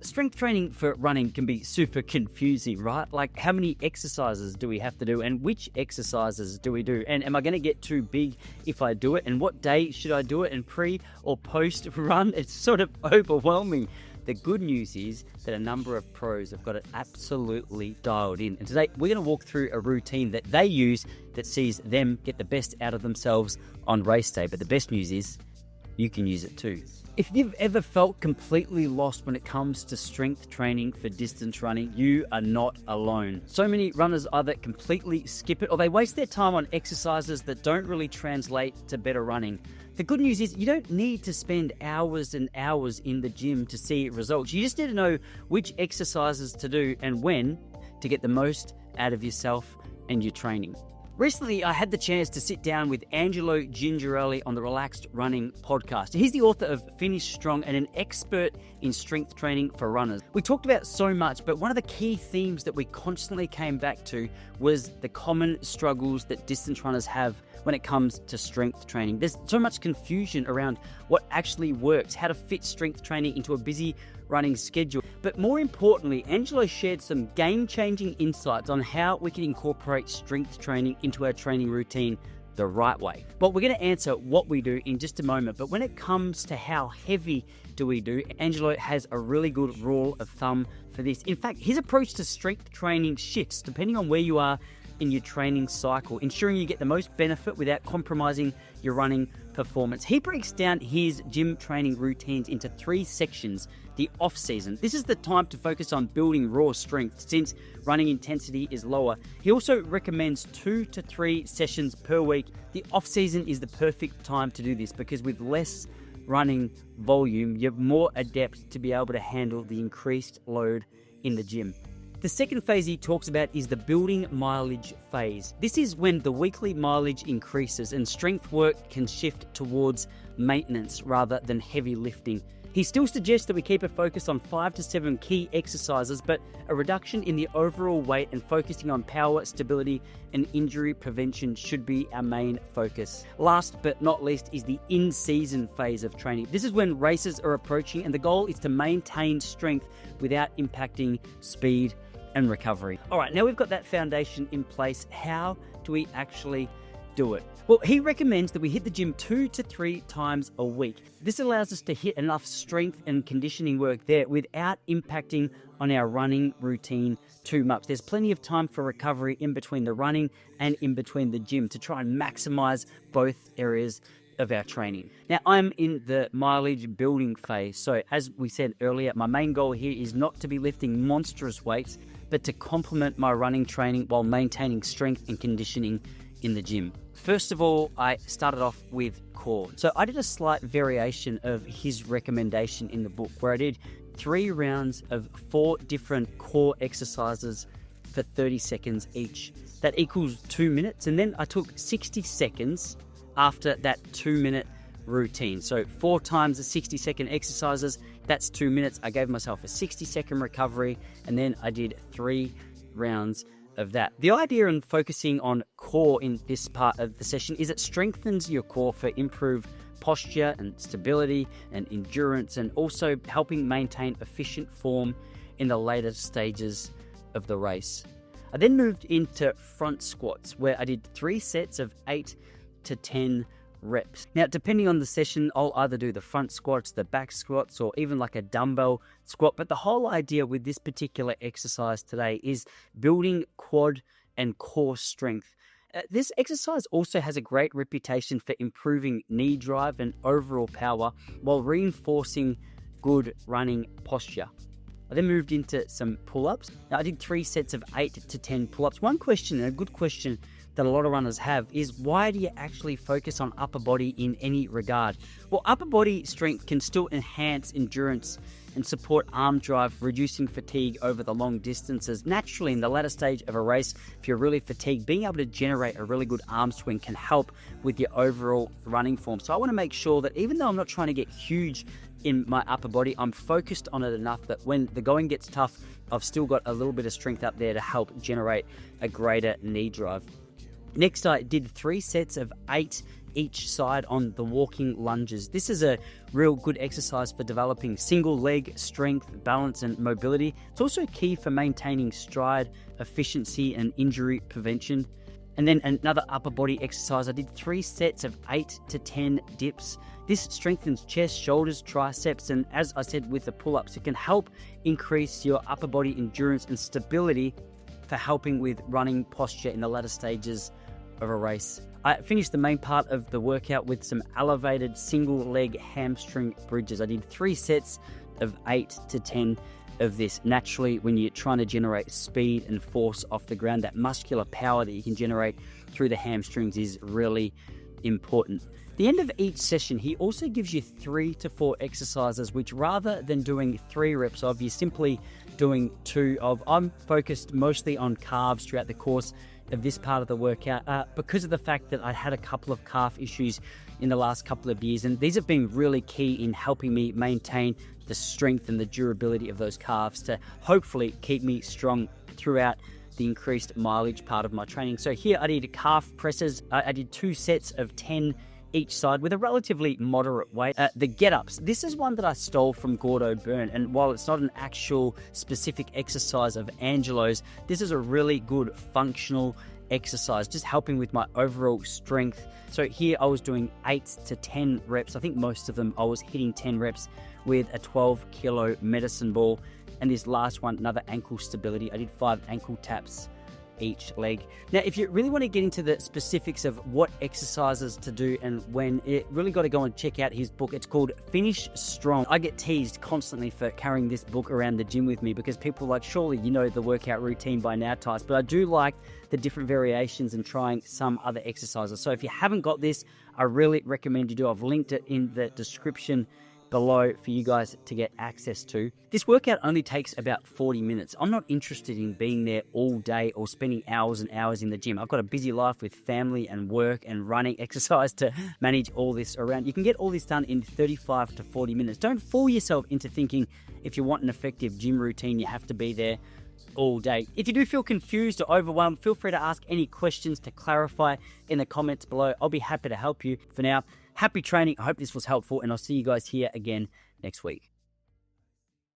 strength training for running can be super confusing, right? Like, how many exercises do we have to do, and which exercises do we do? And am I going to get too big if I do it? And what day should I do it? And pre or post run? It's sort of overwhelming. The good news is that a number of pros have got it absolutely dialed in. And today we're going to walk through a routine that they use that sees them get the best out of themselves on race day. But the best news is you can use it too. If you've ever felt completely lost when it comes to strength training for distance running, you are not alone. So many runners either completely skip it or they waste their time on exercises that don't really translate to better running. The good news is you don't need to spend hours and hours in the gym to see results. You just need to know which exercises to do and when to get the most out of yourself and your training. Recently, I had the chance to sit down with Angelo Gingerelli on the Relaxed Running podcast. He's the author of Finish Strong and an expert in strength training for runners. We talked about so much, but one of the key themes that we constantly came back to was the common struggles that distance runners have when it comes to strength training. There's so much confusion around what actually works, how to fit strength training into a busy running schedule. But more importantly, Angelo shared some game-changing insights on how we can incorporate strength training into our training routine the right way. Well, we're going to answer what we do in just a moment, but when it comes to how heavy do we do, Angelo has a really good rule of thumb for this. In fact, his approach to strength training shifts depending on where you are in your training cycle, ensuring you get the most benefit without compromising your running performance. He breaks down his gym training routines into 3 sections. The off season. This is the time to focus on building raw strength since running intensity is lower. He also recommends 2 to 3 sessions per week. The off season is the perfect time to do this because with less running volume, you're more adept to be able to handle the increased load in the gym. The second phase he talks about is the building mileage phase. This is when the weekly mileage increases and strength work can shift towards maintenance rather than heavy lifting. He still suggests that we keep a focus on 5 to 7 key exercises, but a reduction in the overall weight and focusing on power, stability, and injury prevention should be our main focus. Last but not least is the in-season phase of training. This is when races are approaching and the goal is to maintain strength without impacting speed and recovery. All right, now we've got that foundation in place. How do we actually do it? Well, he recommends that we hit the gym 2 to 3 times a week. This allows us to hit enough strength and conditioning work there without impacting on our running routine too much. There's plenty of time for recovery in between the running and in between the gym to try and maximize both areas of our training. Now, I'm in the mileage building phase. So as we said earlier, my main goal here is not to be lifting monstrous weights, but to complement my running training while maintaining strength and conditioning in the gym. First of all, I started off with core. So I did a slight variation of his recommendation in the book where I did 3 rounds of 4 different core exercises for 30 seconds each. That equals 2 minutes. And then I took 60 seconds after that 2-minute routine. So 4 times the 60-second exercises, that's 2 minutes. I gave myself a 60-second recovery, and then I did 3 rounds of that. The idea in focusing on core in this part of the session is it strengthens your core for improved posture and stability and endurance, and also helping maintain efficient form in the later stages of the race. I then moved into front squats where I did 3 sets of 8 to 10 reps. Now, depending on the session, I'll either do the front squats, the back squats, or even like a dumbbell squat. But the whole idea with this particular exercise today is building quad and core strength. This exercise also has a great reputation for improving knee drive and overall power while reinforcing good running posture. I then moved into some pull-ups. Now, I did 3 sets of 8 to 10 pull-ups. One question, and a good question that a lot of runners have, is why do you actually focus on upper body in any regard? Well, upper body strength can still enhance endurance and support arm drive, reducing fatigue over the long distances. Naturally, in the latter stage of a race, if you're really fatigued, being able to generate a really good arm swing can help with your overall running form. So I want to make sure that even though I'm not trying to get huge in my upper body, I'm focused on it enough that when the going gets tough, I've still got a little bit of strength up there to help generate a greater knee drive. Next, I did 3 sets of 8 each side on the walking lunges. This is a real good exercise for developing single leg strength, balance, and mobility. It's also key for maintaining stride, efficiency, and injury prevention. And then another upper body exercise, I did 3 sets of 8 to 10 dips. This strengthens chest, shoulders, triceps, and as I said with the pull-ups, it can help increase your upper body endurance and stability for helping with running posture in the latter stages of a race. I finished the main part of the workout with some elevated single leg hamstring bridges. I did 3 sets of 8 to 10 of this. Naturally, when you're trying to generate speed and force off the ground, that muscular power that you can generate through the hamstrings is really important. At the end of each session, he also gives you 3 to 4 exercises, which rather than doing 3 reps of, you're simply doing 2 of. I'm focused mostly on calves throughout the course of this part of the workout because of the fact that I had a couple of calf issues in the last couple of years, and these have been really key in helping me maintain the strength and the durability of those calves to hopefully keep me strong throughout the increased mileage part of my training. So here I did calf presses. I did 2 sets of 10 each side with a relatively moderate weight. The get-ups, this is one that I stole from Gordo Byrne, and while it's not an actual specific exercise of Angelo's, this is a really good functional exercise, just helping with my overall strength. So here I was doing 8 to 10 reps. I think most of them I was hitting 10 reps with a 12 kilo medicine ball. And this last one, another ankle stability. I did 5 ankle taps each leg. Now, if you really want to get into the specifics of what exercises to do and when, you really got to go and check out his book. It's called Finish Strong. I get teased constantly for carrying this book around the gym with me because people are like, surely you know the workout routine by now, Tice, but I do like the different variations and trying some other exercises. So if you haven't got this, I really recommend you do. I've linked it in the description below for you guys to get access to. This workout only takes about 40 minutes. I'm not interested in being there all day or spending hours and hours in the gym. I've got a busy life with family and work and running exercise to manage all this around. You can get all this done in 35 to 40 minutes. Don't fool yourself into thinking if you want an effective gym routine, you have to be there all day. If you do feel confused or overwhelmed, feel free to ask any questions to clarify in the comments below. I'll be happy to help you. For now, happy training. I hope this was helpful, and I'll see you guys here again next week.